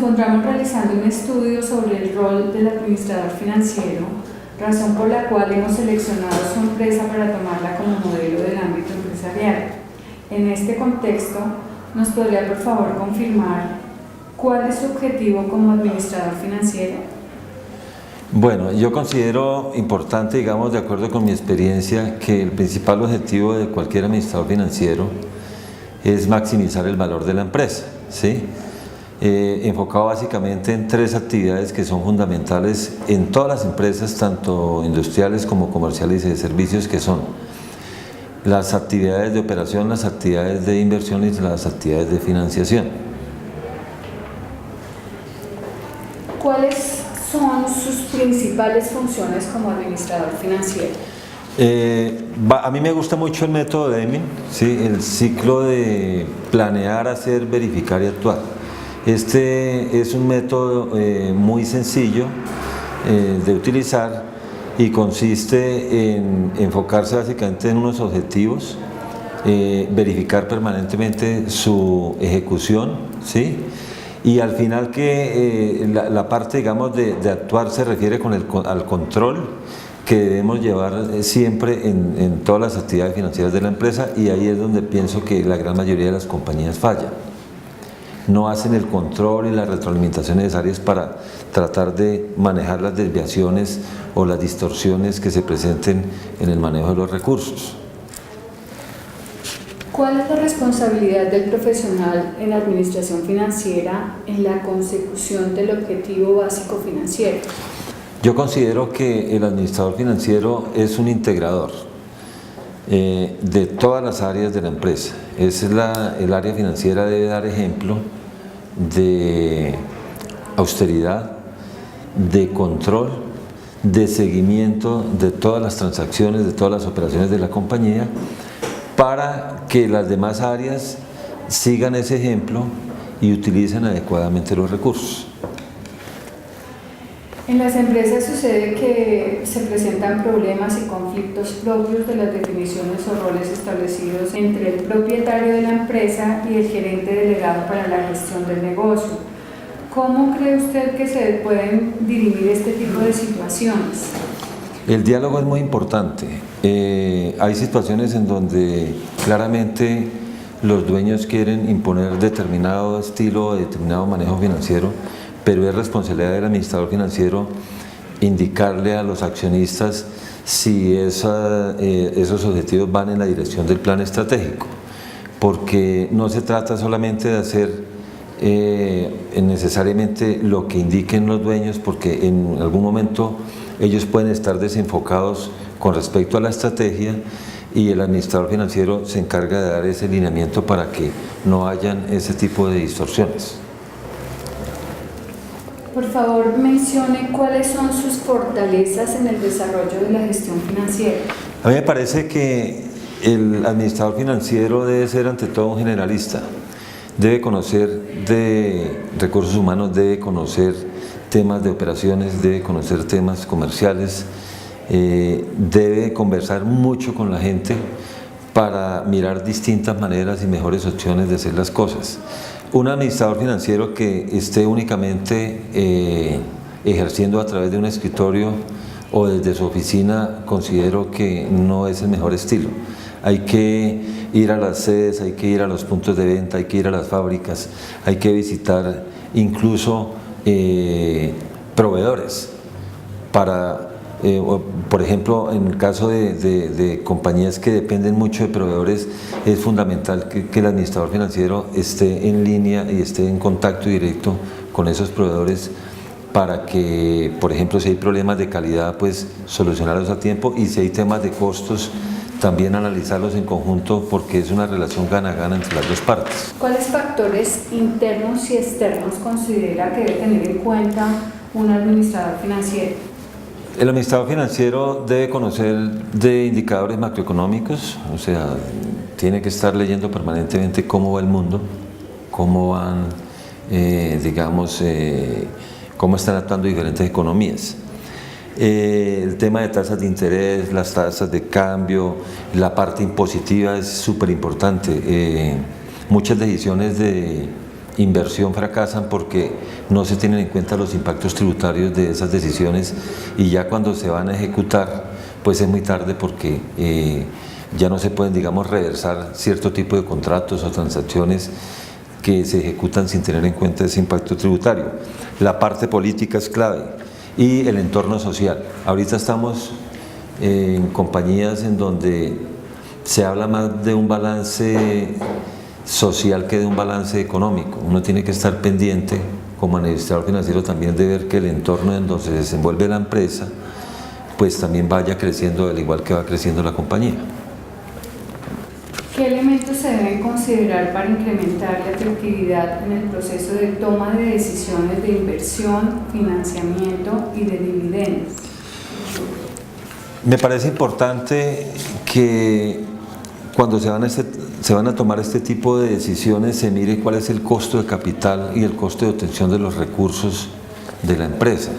encontramos realizando un estudio sobre el rol del administrador financiero, razón por la cual hemos seleccionado su empresa para tomarla como modelo del ámbito empresarial. En este contexto, ¿nos podría por favor confirmar cuál es su objetivo como administrador financiero? Bueno, yo considero importante, digamos, de acuerdo con mi experiencia, que el principal objetivo de cualquier administrador financiero es maximizar el valor de la empresa, ¿sí? Enfocado básicamente en tres actividades que son fundamentales en todas las empresas, tanto industriales como comerciales y de servicios, que son las actividades de operación, las actividades de inversión y las actividades de financiación. ¿Cuáles son sus principales funciones como administrador financiero? A mí me gusta mucho el método Deming, ¿sí? El ciclo de planear, hacer, verificar y actuar. Este es un método muy sencillo de utilizar y consiste en enfocarse básicamente en unos objetivos, verificar permanentemente su ejecución, ¿sí? Y al final que la parte, digamos, de actuar se refiere al control que debemos llevar siempre en todas las actividades financieras de la empresa, y ahí es donde pienso que la gran mayoría de las compañías fallan. No hacen el control y la retroalimentación necesarias para tratar de manejar las desviaciones o las distorsiones que se presenten en el manejo de los recursos. ¿Cuál es la responsabilidad del profesional en administración financiera en la consecución del objetivo básico financiero? Yo considero que el administrador financiero es un integrador de todas las áreas de la empresa. El área financiera debe dar ejemplo de austeridad, de control, de seguimiento de todas las transacciones, de todas las operaciones de la compañía, para que las demás áreas sigan ese ejemplo y utilicen adecuadamente los recursos. En las empresas sucede que se presentan problemas y conflictos propios de las definiciones o roles establecidos entre el propietario de la empresa y el gerente delegado para la gestión del negocio. ¿Cómo cree usted que se pueden dirimir este tipo de situaciones? El diálogo es muy importante. Hay situaciones en donde claramente los dueños quieren imponer determinado estilo, determinado manejo financiero, pero es responsabilidad del administrador financiero indicarle a los accionistas si esos objetivos van en la dirección del plan estratégico, porque no se trata solamente de hacer necesariamente lo que indiquen los dueños, porque en algún momento ellos pueden estar desenfocados con respecto a la estrategia, y el administrador financiero se encarga de dar ese lineamiento para que no hayan ese tipo de distorsiones. Por favor, mencione cuáles son sus fortalezas en el desarrollo de la gestión financiera. A mí me parece que el administrador financiero debe ser ante todo un generalista. Debe conocer de recursos humanos, debe conocer temas de operaciones, debe conocer temas comerciales, debe conversar mucho con la gente para mirar distintas maneras y mejores opciones de hacer las cosas. Un administrador financiero que esté únicamente ejerciendo a través de un escritorio o desde su oficina, considero que no es el mejor estilo. Hay que ir a las sedes, hay que ir a los puntos de venta, hay que ir a las fábricas, hay que visitar incluso proveedores para... por ejemplo, en el caso de compañías que dependen mucho de proveedores, es fundamental que el administrador financiero esté en línea y esté en contacto directo con esos proveedores para que, por ejemplo, si hay problemas de calidad, pues solucionarlos a tiempo, y si hay temas de costos, también analizarlos en conjunto, porque es una relación gana-gana entre las dos partes. ¿Cuáles factores internos y externos considera que debe tener en cuenta un administrador financiero? El administrador financiero debe conocer de indicadores macroeconómicos, o sea, tiene que estar leyendo permanentemente cómo va el mundo, cómo van, cómo están actuando diferentes economías. El tema de tasas de interés, las tasas de cambio, la parte impositiva es súper importante. Muchas decisiones de inversión fracasan porque no se tienen en cuenta los impactos tributarios de esas decisiones, y ya cuando se van a ejecutar pues es muy tarde porque ya no se pueden, digamos, reversar cierto tipo de contratos o transacciones que se ejecutan sin tener en cuenta ese impacto tributario. La parte política es clave y el entorno social. Ahorita estamos en compañías en donde se habla más de un balance social que de un balance económico. Uno tiene que estar pendiente como administrador financiero también de ver que el entorno en donde se desenvuelve la empresa pues también vaya creciendo al igual que va creciendo la compañía. ¿Qué elementos se deben considerar para incrementar la atractividad en el proceso de toma de decisiones de inversión, financiamiento y de dividendos? Me parece importante que cuando se van a tomar este tipo de decisiones se mire cuál es el costo de capital y el costo de obtención de los recursos de la empresa.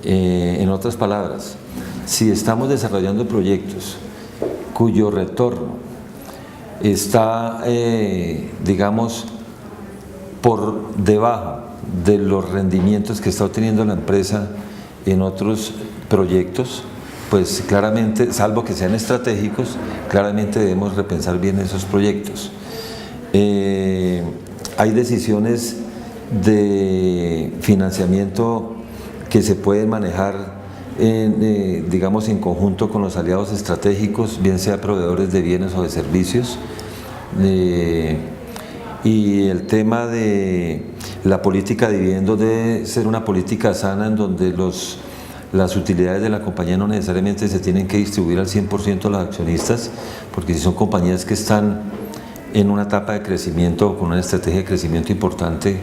En otras palabras, si estamos desarrollando proyectos cuyo retorno está, digamos, por debajo de los rendimientos que está obteniendo la empresa en otros proyectos, pues claramente, salvo que sean estratégicos, claramente debemos repensar bien esos proyectos. Hay decisiones de financiamiento que se pueden manejar digamos en conjunto con los aliados estratégicos, bien sea proveedores de bienes o de servicios, y el tema de la política de dividendos debe ser una política sana en donde las utilidades de la compañía no necesariamente se tienen que distribuir al 100% a los accionistas, porque si son compañías que están en una etapa de crecimiento o con una estrategia de crecimiento importante,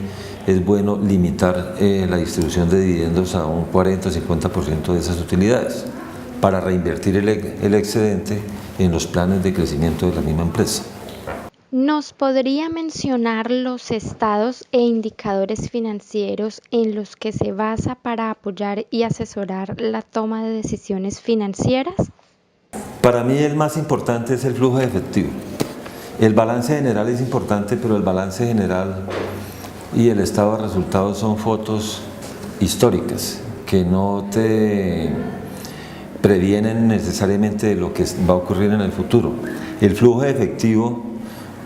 es bueno limitar la distribución de dividendos a un 40 o 50% de esas utilidades para reinvertir el excedente en los planes de crecimiento de la misma empresa. ¿Nos podría mencionar los estados e indicadores financieros en los que se basa para apoyar y asesorar la toma de decisiones financieras? Para mí el más importante es el flujo de efectivo. El balance general es importante, pero el balance general y el estado de resultados son fotos históricas que no te previenen necesariamente de lo que va a ocurrir en el futuro. El flujo de efectivo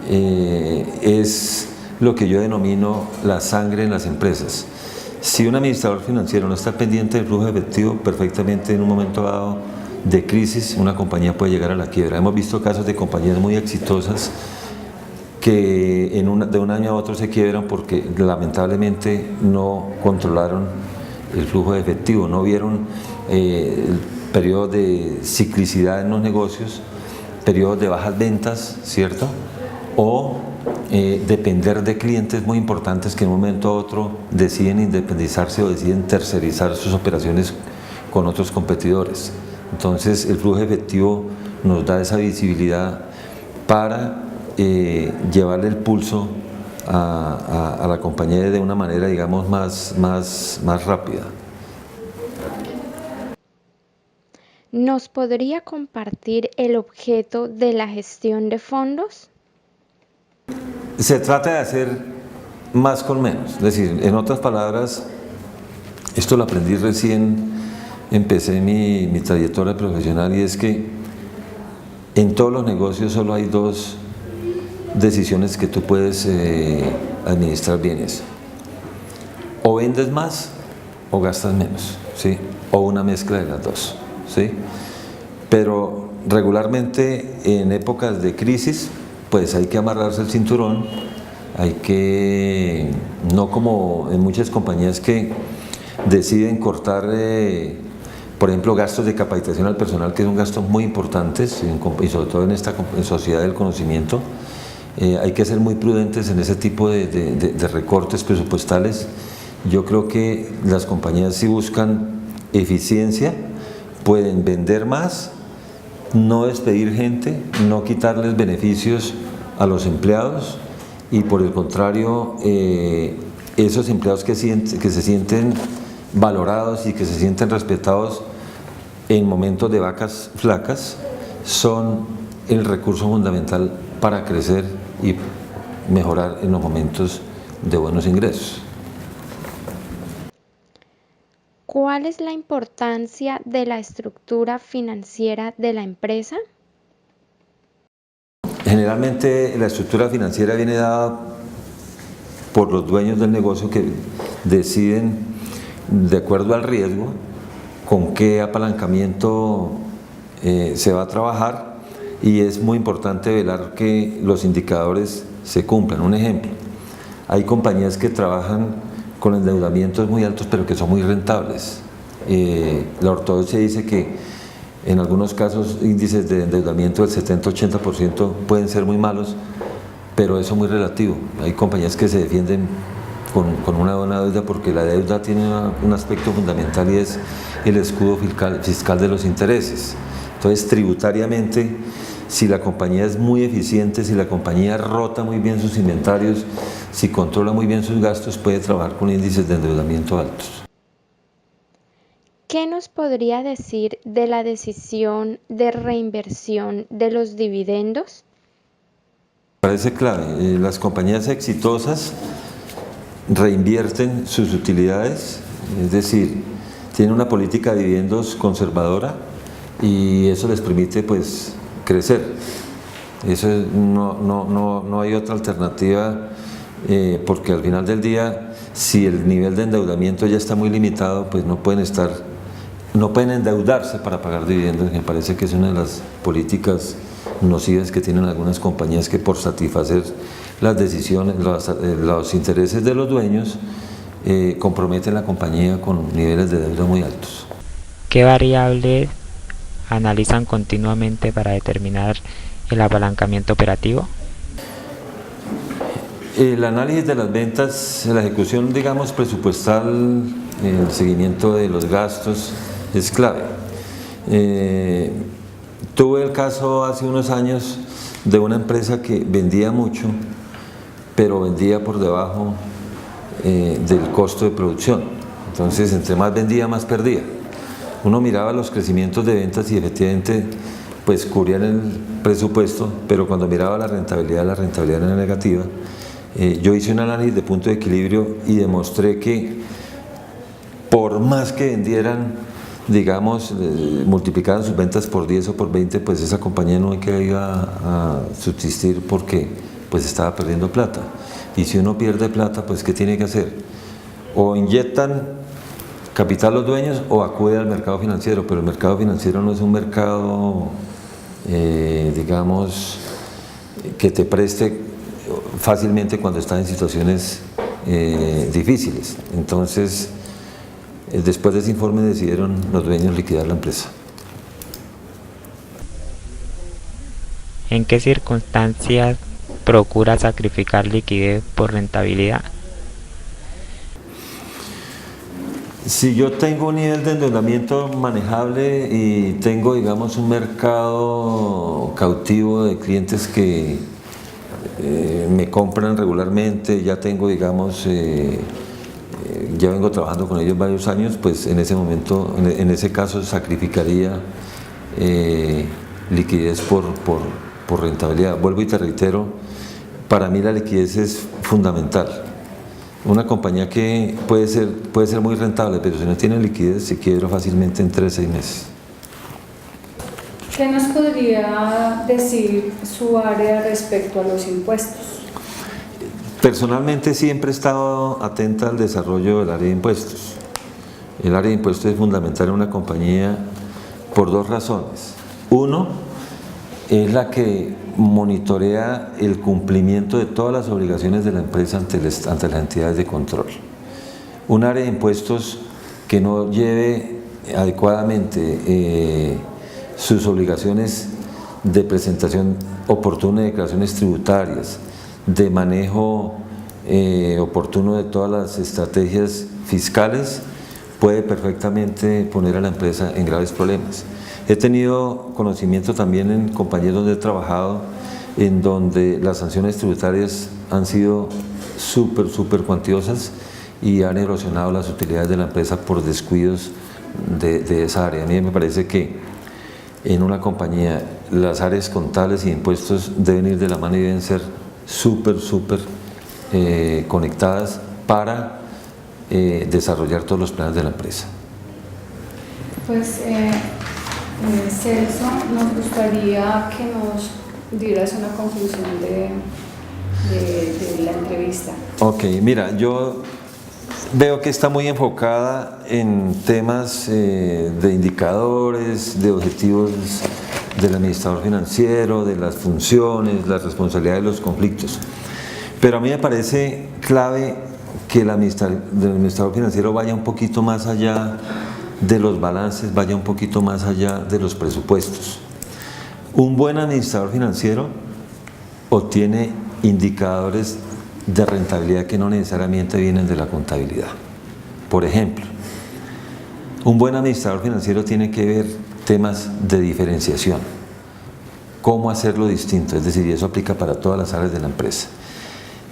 es lo que yo denomino la sangre en las empresas. Si un administrador financiero no está pendiente del flujo de efectivo, perfectamente en un momento dado de crisis una compañía puede llegar a la quiebra. Hemos visto casos de compañías muy exitosas que de un año a otro se quiebran porque lamentablemente no controlaron el flujo de efectivo, no vieron el periodo de ciclicidad en los negocios, periodos de bajas ventas, ¿cierto? O depender de clientes muy importantes que en un momento a otro deciden independizarse o deciden tercerizar sus operaciones con otros competidores. Entonces el flujo de efectivo nos da esa visibilidad para llevarle el pulso a la compañía de una manera, digamos, más rápida. ¿Nos podría compartir el objeto de la gestión de fondos? Se trata de hacer más con menos, es decir, en otras palabras, esto lo aprendí recién, empecé mi trayectoria profesional, y es que en todos los negocios solo hay dos decisiones que tú puedes administrar bienes: o vendes más o gastas menos, ¿sí? O una mezcla de las dos, ¿sí? Pero regularmente en épocas de crisis pues hay que amarrarse el cinturón, hay que, no como en muchas compañías que deciden cortar por ejemplo gastos de capacitación al personal, que son gastos muy importantes y sobre todo en esta sociedad del conocimiento. Hay que ser muy prudentes en ese tipo de recortes presupuestales. Yo creo que las compañías, si buscan eficiencia, pueden vender más, no despedir gente, no quitarles beneficios a los empleados, y por el contrario, esos empleados que se sienten valorados y que se sienten respetados en momentos de vacas flacas son el recurso fundamental para crecer y mejorar en los momentos de buenos ingresos. ¿Cuál es la importancia de la estructura financiera de la empresa? Generalmente la estructura financiera viene dada por los dueños del negocio que deciden, de acuerdo al riesgo, con qué apalancamiento se va a trabajar, y es muy importante velar que los indicadores se cumplan. Un ejemplo, hay compañías que trabajan con endeudamientos muy altos pero que son muy rentables. La ortodoxia dice que en algunos casos índices de endeudamiento del 70-80% pueden ser muy malos, pero eso es muy relativo. Hay compañías que se defienden con una buena deuda porque la deuda tiene un aspecto fundamental y es el escudo fiscal de los intereses. Entonces, tributariamente, si la compañía es muy eficiente, si la compañía rota muy bien sus inventarios, si controla muy bien sus gastos, puede trabajar con índices de endeudamiento altos. ¿Qué nos podría decir de la decisión de reinversión de los dividendos? Parece clave. Las compañías exitosas reinvierten sus utilidades, es decir, tienen una política de dividendos conservadora y eso les permite pues crecer. Eso no hay otra alternativa, porque al final del día, si el nivel de endeudamiento ya está muy limitado, pues no pueden endeudarse para pagar dividendos. Me parece que es una de las políticas nocivas que tienen algunas compañías, que por satisfacer las decisiones, los intereses de los dueños, comprometen la compañía con niveles de deuda muy altos. ¿Qué variables analizan continuamente para determinar el apalancamiento operativo? El análisis de las ventas, la ejecución, digamos, presupuestal, el seguimiento de los gastos es clave. Tuve el caso hace unos años de una empresa que vendía mucho, pero vendía por debajo del costo de producción. Entonces, entre más vendía, más perdía. Uno miraba los crecimientos de ventas y efectivamente pues cubrían el presupuesto, pero cuando miraba la rentabilidad era negativa. Yo hice un análisis de punto de equilibrio y demostré que por más que vendieran, digamos, multiplicaran sus ventas por 10 o por 20, pues esa compañía no iba a subsistir porque pues estaba perdiendo plata. Y si uno pierde plata, pues ¿qué tiene que hacer? O inyectan capital los dueños o acude al mercado financiero, pero el mercado financiero no es un mercado, digamos, que te preste fácilmente cuando estás en situaciones difíciles. Entonces, después de ese informe decidieron los dueños liquidar la empresa. ¿En qué circunstancias procura sacrificar liquidez por rentabilidad? Si yo tengo un nivel de endeudamiento manejable y tengo, digamos, un mercado cautivo de clientes que me compran regularmente, ya tengo, digamos, ya vengo trabajando con ellos varios años, pues en ese momento, en ese caso, sacrificaría liquidez por rentabilidad. Vuelvo y te reitero, para mí la liquidez es fundamental. Una compañía que puede ser muy rentable, pero si no tiene liquidez se quiebra fácilmente en 3 a 6 meses. ¿Qué nos podría decir su área respecto a los impuestos? Personalmente siempre he estado atenta al desarrollo del área de impuestos. El área de impuestos es fundamental en una compañía por 2 razones. Uno, es la que monitorea el cumplimiento de todas las obligaciones de la empresa ante las entidades de control. Un área de impuestos que no lleve adecuadamente sus obligaciones de presentación oportuna de declaraciones tributarias, de manejo oportuno de todas las estrategias fiscales, puede perfectamente poner a la empresa en graves problemas. He tenido conocimiento también en compañías donde he trabajado, en donde las sanciones tributarias han sido súper cuantiosas y han erosionado las utilidades de la empresa por descuidos de esa área. A mí me parece que en una compañía las áreas contables y impuestos deben ir de la mano y deben ser súper conectadas para desarrollar todos los planes de la empresa. Pues Celso, nos gustaría que nos dieras una conclusión de la entrevista. Ok, mira, yo veo que está muy enfocada en temas de indicadores, de objetivos del administrador financiero, de las funciones, las responsabilidades, los conflictos. Pero a mí me parece clave que el administrador financiero vaya un poquito más allá de los balances, vaya un poquito más allá de los presupuestos. Un buen administrador financiero obtiene indicadores de rentabilidad que no necesariamente vienen de la contabilidad. Por ejemplo, un buen administrador financiero tiene que ver temas de diferenciación, cómo hacerlo distinto, es decir, y eso aplica para todas las áreas de la empresa.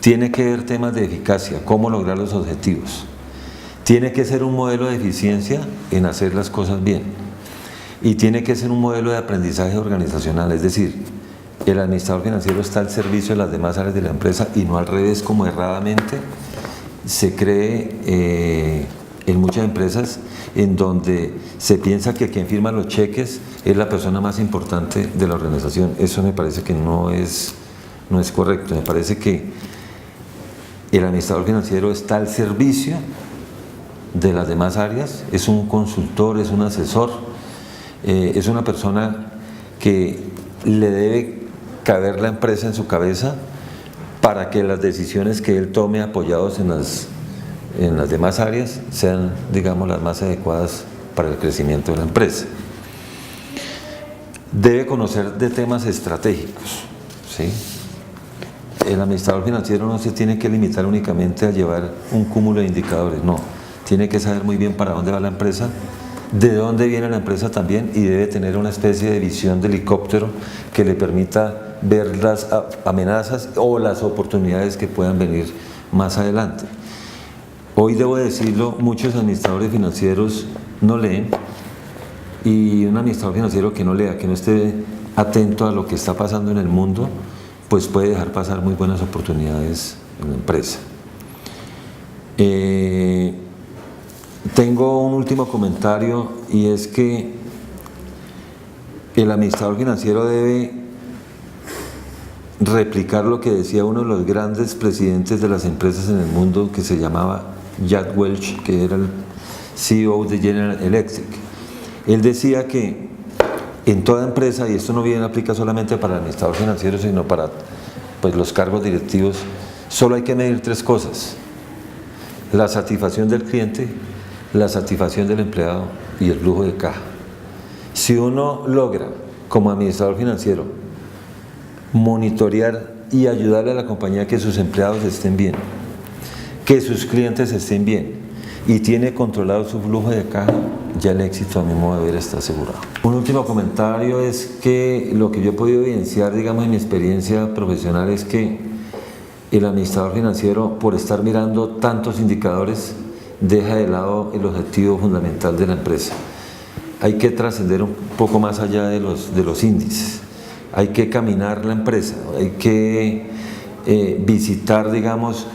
Tiene que ver temas de eficacia, cómo lograr los objetivos. Tiene que ser un modelo de eficiencia en hacer las cosas bien. Y tiene que ser un modelo de aprendizaje organizacional, es decir, el administrador financiero está al servicio de las demás áreas de la empresa y no al revés, como erradamente se cree en muchas empresas, en donde se piensa que quien firma los cheques es la persona más importante de la organización. Eso me parece que no es correcto. Me parece que el administrador financiero está al servicio de las demás áreas, es un consultor, es un asesor, es una persona que le debe caber la empresa en su cabeza para que las decisiones que él tome apoyados en las demás áreas sean, digamos, las más adecuadas para el crecimiento de la empresa. Debe conocer de temas estratégicos, ¿sí? El administrador financiero no se tiene que limitar únicamente a llevar un cúmulo de indicadores, no, tiene que saber muy bien para dónde va la empresa, de dónde viene la empresa también, y debe tener una especie de visión de helicóptero que le permita ver las amenazas o las oportunidades que puedan venir más adelante. Hoy, debo decirlo, muchos administradores financieros no leen, y un administrador financiero que no lea, que no esté atento a lo que está pasando en el mundo, pues puede dejar pasar muy buenas oportunidades en la empresa. Tengo un último comentario, y es que el administrador financiero debe replicar lo que decía uno de los grandes presidentes de las empresas en el mundo, que se llamaba Jack Welch, que era el CEO de General Electric. Él decía que en toda empresa, y esto no bien aplica solamente para el administrador financiero, sino para los cargos directivos, solo hay que medir tres cosas: la satisfacción del cliente, la satisfacción del empleado y el flujo de caja. Si uno logra, como administrador financiero, monitorear y ayudarle a la compañía que sus empleados estén bien, que sus clientes estén bien, y tiene controlado su flujo de caja, ya el éxito, a mi modo de ver, está asegurado. Un último comentario es que lo que yo he podido evidenciar, digamos, en mi experiencia profesional, es que el administrador financiero, por estar mirando tantos indicadores, deja de lado el objetivo fundamental de la empresa. Hay que trascender un poco más allá de los índices, hay que caminar la empresa, hay que visitar, digamos,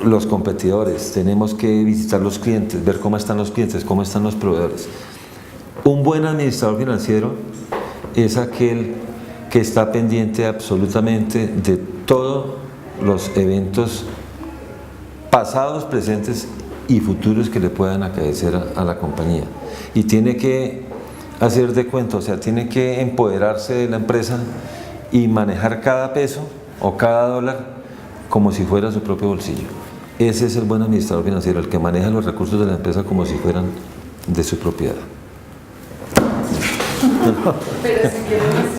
los competidores, tenemos que visitar los clientes, ver cómo están los clientes, cómo están los proveedores. Un buen administrador financiero es aquel que está pendiente absolutamente de todos los eventos pasados, presentes y futuros que le puedan acaecer a la compañía, y tiene que hacer de cuenta, o sea, tiene que empoderarse de la empresa y manejar cada peso o cada dólar como si fuera su propio bolsillo. Ese es el buen administrador financiero, el que maneja los recursos de la empresa como si fueran de su propiedad. Pero si quieres